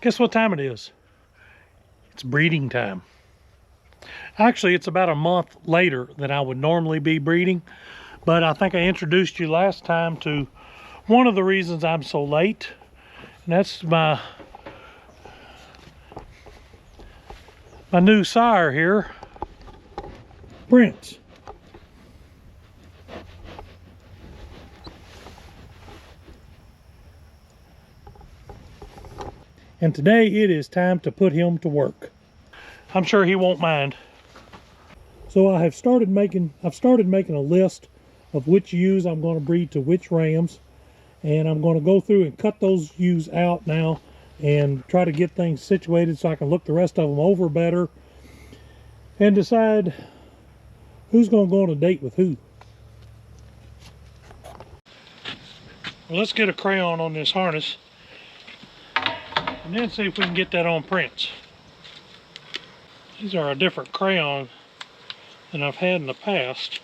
Guess what time it is? It's breeding time. Actually, it's about a month later than I would normally be breeding, but I think I introduced you last time to one of the reasons I'm so late, and that's my new sire here, Prince. And today it is time to put him to work. I'm sure he won't mind. So I've started making a list of which ewes I'm going to breed to which rams, and I'm going to go through and cut those ewes out now and try to get things situated so I can look the rest of them over better and decide who's going to go on a date with who. Well, let's get a crayon on this harness and then see if we can get that on Prince. These are a different crayon than I've had in the past.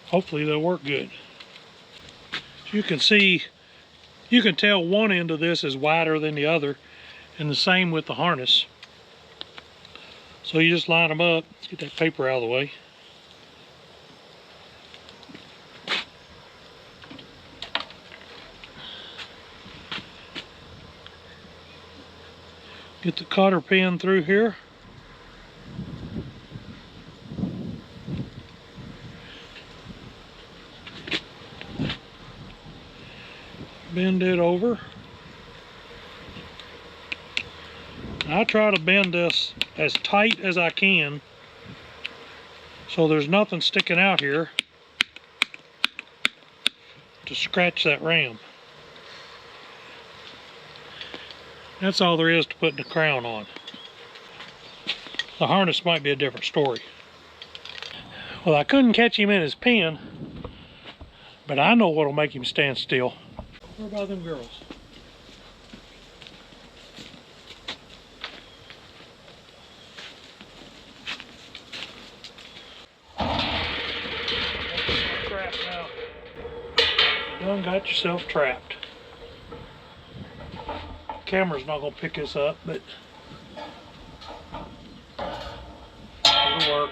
Hopefully they'll work good. As you can see, you can tell one end of this is wider than the other, and the same with the harness. So you just line them up. Let's get that paper out of the way. Get the cotter pin through here. Bend it over. I try to bend this as tight as I can so there's nothing sticking out here to scratch that ram. That's all there is to putting the crown on. The harness might be a different story. Well, I couldn't catch him in his pen, but I know what'll make him stand still. What about them girls? Trapped now. You done got yourself trapped. Camera's not gonna pick this up, but it'll work.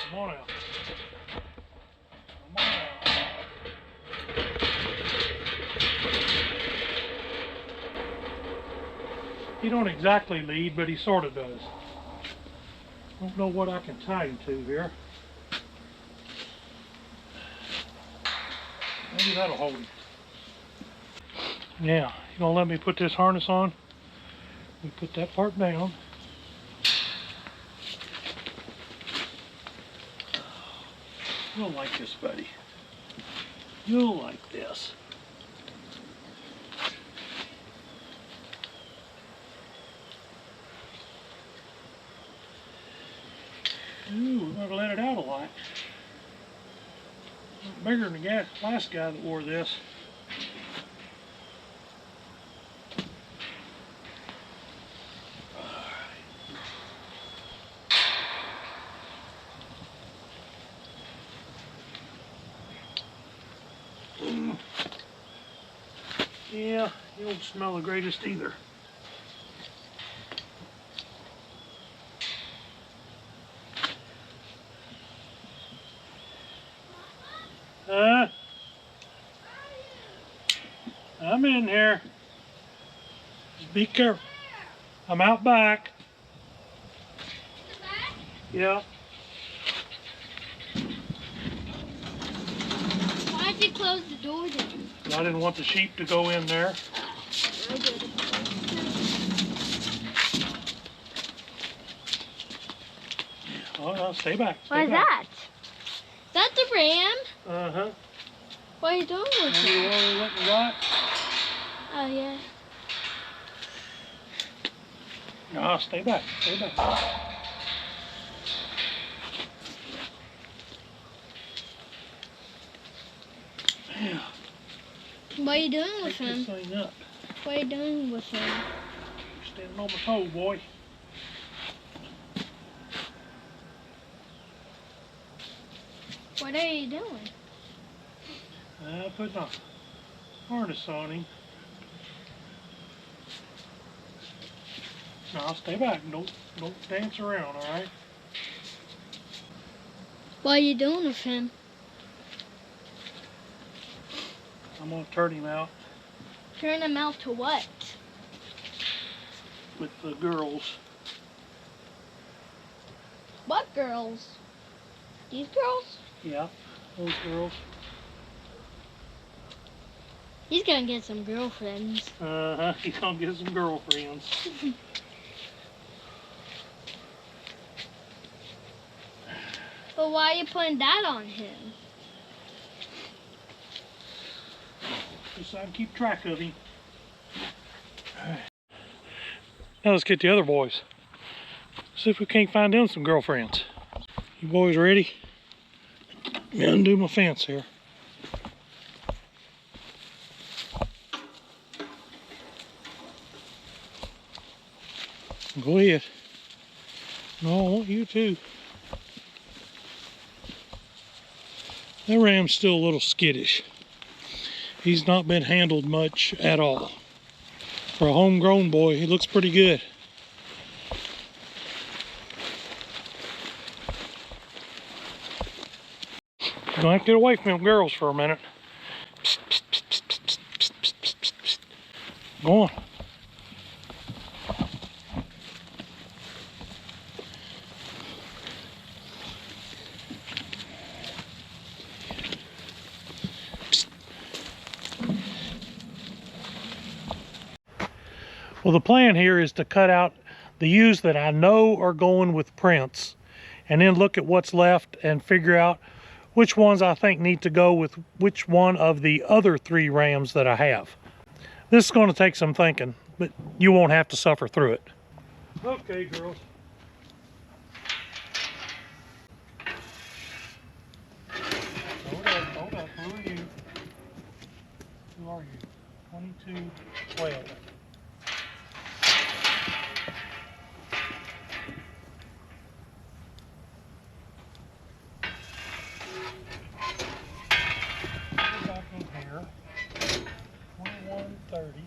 Come on out. Come on out. He don't exactly lead, but he sort of does. Don't know what I can tie him to here. Maybe that'll hold him. Yeah, you gonna let me put this harness on? We put that part down. You'll like this, buddy. You'll like this. Ooh, we're gonna let it out a lot. Bigger than the last guy that wore this. Yeah, you don't smell the greatest either. I'm in here. Just be careful. I'm out back. Yeah. Why'd you close the door then? I didn't want the sheep to go in there. I did. Oh, no, stay back. What is that? Is that the ram? Uh-huh. What are you doing with And you it? want to let me watch? Oh, yeah. No, stay back. Stay back. Yeah. What are you doing with Pick him? this thing up. What are you doing with him? Standing on my toe, boy. What are you doing? Putting a harness on him. Now stay back. Don't dance around, all right? What are you doing with him? I'm gonna turn him out Turn him out to what? with the girls. What girls? These girls? Yeah, those girls. He's gonna get some girlfriends. He's gonna get some girlfriends. But why are you putting that on him? Just so I can keep track of him. Now let's get the other boys. See if we can't find them some girlfriends. You boys ready? Let me undo my fence here. Go ahead. No, I want you too. That ram's still a little skittish. He's not been handled much at all. For a homegrown boy, he looks pretty good. You're gonna have to get away from them girls for a minute. Psst, psst, psst, psst, psst, psst, psst, psst, psst, psst. Go on. Well, the plan here is to cut out the ewes that I know are going with Prince, and then look at what's left and figure out which ones I think need to go with which one of the other 3 rams that I have. This is going to take some thinking, but you won't have to suffer through it. Okay, girls. Hold up. Who are you? Who are you? 2212. Back in here. 2130.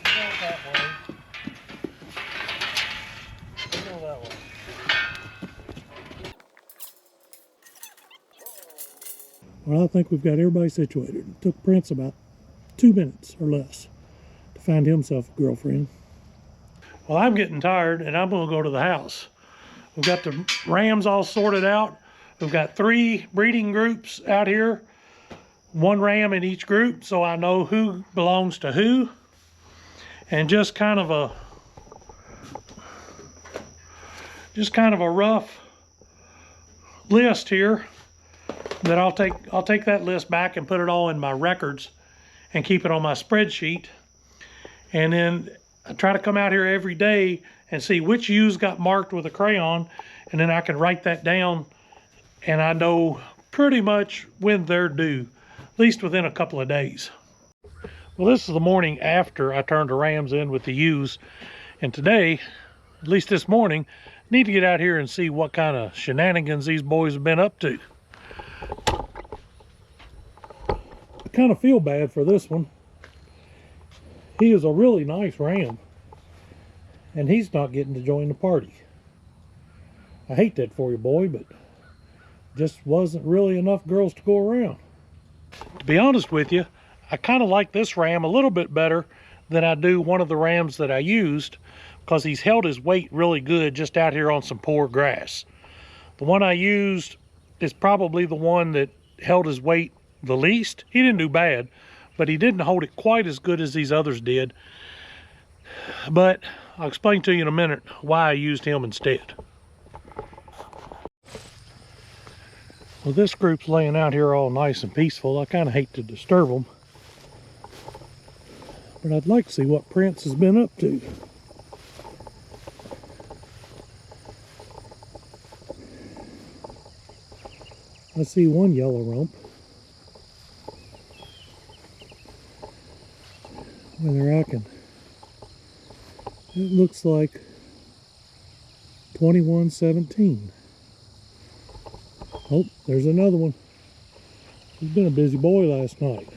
Go that way. Go that way. Well, I think we've got everybody situated. It took Prince about 2 minutes or less to find himself a girlfriend. Well, I'm getting tired and I'm going to go to the house. We've got the rams all sorted out. We've got 3 breeding groups out here, 1 ram in each group, so I know who belongs to who. And just kind of a rough list here that I'll take that list back and put it all in my records and keep it on my spreadsheet. And then I try to come out here every day and see which ewes got marked with a crayon, and then I can write that down and I know pretty much when they're due, at least within a couple of days. Well, this is the morning after I turned the rams in with the ewes, and today, at least this morning, I need to get out here and see what kind of shenanigans these boys have been up to. I kind of feel bad for this one. He is a really nice ram, and he's not getting to join the party. I hate that for you, boy, but just wasn't really enough girls to go around. To be honest with you, I kind of like this ram a little bit better than I do one of the rams that I used, because he's held his weight really good just out here on some poor grass. The one I used is probably the one that held his weight the least. He didn't do bad, but he didn't hold it quite as good as these others did. But I'll explain to you in a minute why I used him instead. Well, this group's laying out here all nice and peaceful. I kind of hate to disturb them, but I'd like to see what Prince has been up to. I see one yellow rump. Whether I can, it looks like 2117. Oh, there's another one. He's been a busy boy last night.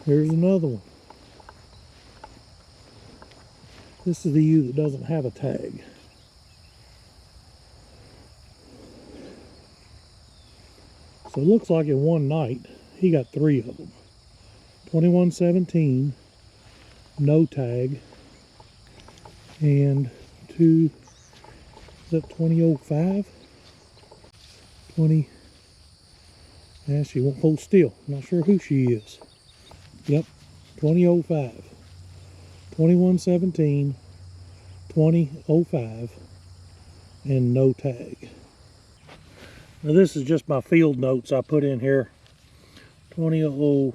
There's another one. This is the ewe that doesn't have a tag. So it looks like in one night, he got 3 of them. 2117, no tag, and 2, is that 2005? 20, yeah, she won't hold still. Not sure who she is. Yep, 2005, 2117, 2005, and no tag. Now this is just my field notes I put in here. 2000,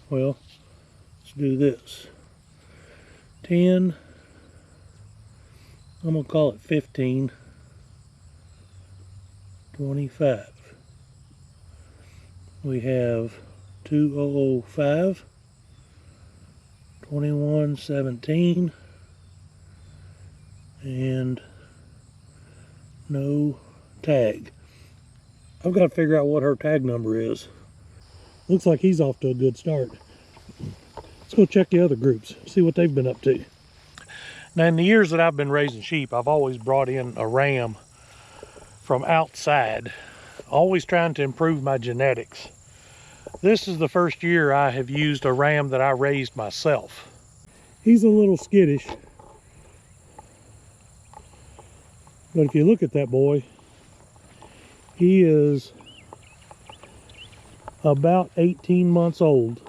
well, let's do this. 10, I'm gonna call it 15, 25. We have 2005, 2117, and no tag. I've got to figure out what her tag number is. Looks like he's off to a good start. Let's go check the other groups, see what they've been up to. Now, in the years that I've been raising sheep, I've always brought in a ram from outside, always trying to improve my genetics. This is the first year I have used a ram that I raised myself. He's a little skittish, but if you look at that boy, he is about 18 months old,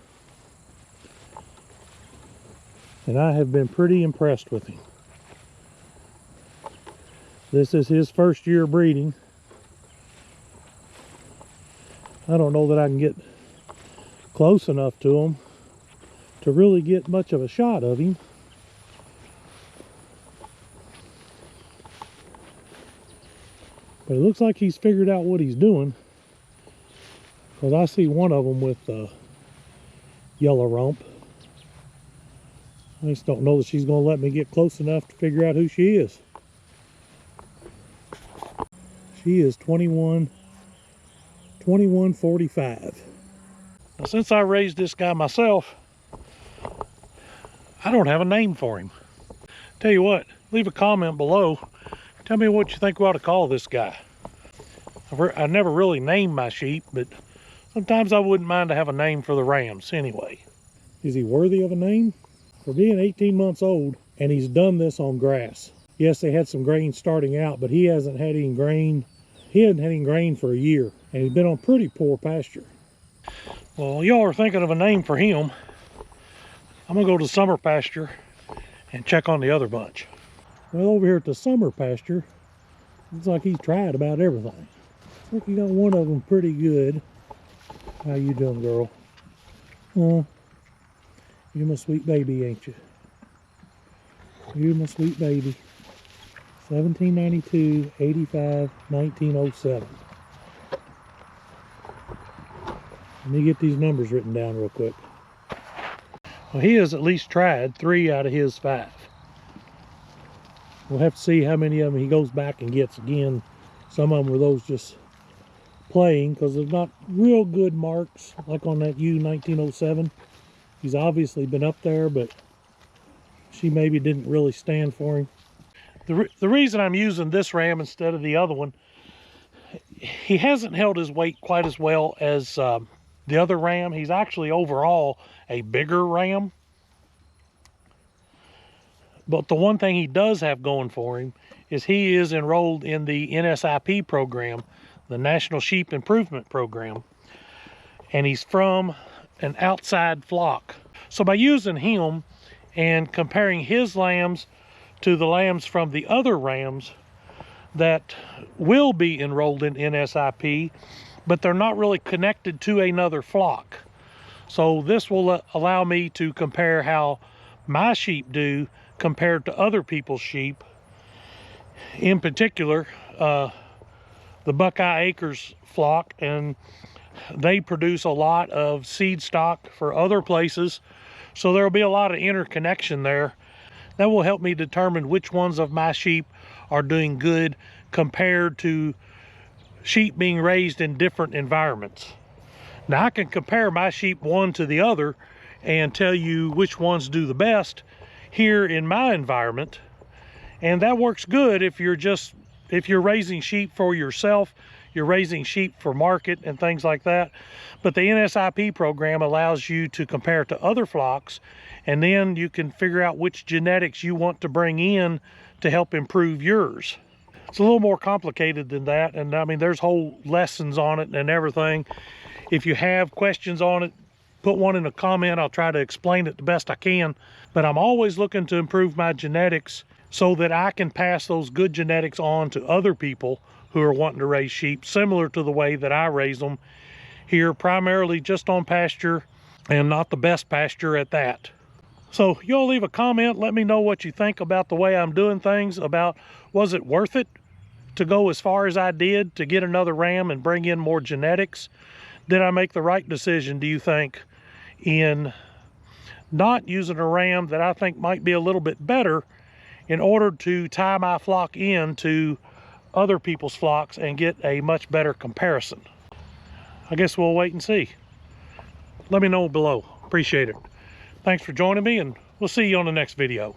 and I have been pretty impressed with him. This is his first year breeding. I don't know that I can get close enough to him to really get much of a shot of him. But it looks like he's figured out what he's doing, because I see one of them with a yellow rump. I just don't know that she's going to let me get close enough to figure out who she is. She is 2145. Now, since I raised this guy myself, I don't have a name for him. Tell you what, leave a comment below. Tell me what you think we ought to call this guy. I never really named my sheep, but sometimes I wouldn't mind to have a name for the rams anyway. Is he worthy of a name? For being 18 months old, and he's done this on grass. Yes, they had some grain starting out, but he hasn't had any grain. He hadn't had any grain for a year, and he's been on pretty poor pasture. Well, y'all are thinking of a name for him. I'm gonna go to the summer pasture and check on the other bunch. Well, over here at the summer pasture, looks like he's tried about everything. Looks like you got one of them pretty good. How you doing, girl? Oh, you're my sweet baby, ain't you? You're my sweet baby. 1792, 85, 1907. Let me get these numbers written down real quick. Well, he has at least tried 3 out of his 5. We'll have to see how many of them he goes back and gets again. Some of them were those just playing, because they're not real good marks, like on that ewe 1907. He's obviously been up there, but she maybe didn't really stand for him. The reason I'm using this ram instead of the other one, he hasn't held his weight quite as well as the other ram. He's actually overall a bigger ram. But the one thing he does have going for him is he is enrolled in the NSIP program, the National Sheep Improvement Program. And he's from an outside flock. So by using him and comparing his lambs to the lambs from the other rams that will be enrolled in NSIP, but they're not really connected to another flock. So this will allow me to compare how my sheep do compared to other people's sheep. In particular, the Buckeye Acres flock, and they produce a lot of seed stock for other places. So there will be a lot of interconnection there. That will help me determine which ones of my sheep are doing good compared to sheep being raised in different environments. Now I can compare my sheep one to the other and tell you which ones do the best here in my environment. And that works good if you're raising sheep for yourself, you're raising sheep for market and things like that. But the NSIP program allows you to compare to other flocks, and then you can figure out which genetics you want to bring in to help improve yours. It's a little more complicated than that, and I mean, there's whole lessons on it and everything. If you have questions on it, put one in a comment. I'll try to explain it the best I can. But I'm always looking to improve my genetics so that I can pass those good genetics on to other people who are wanting to raise sheep, similar to the way that I raise them here, primarily just on pasture, and not the best pasture at that. So you'll leave a comment, let me know what you think about the way I'm doing things, about was it worth it to go as far as I did to get another ram and bring in more genetics? Did I make the right decision, do you think, in not using a ram that I think might be a little bit better in order to tie my flock into other people's flocks and get a much better comparison? I guess we'll wait and see. Let me know below. Appreciate it. Thanks for joining me, and we'll see you on the next video.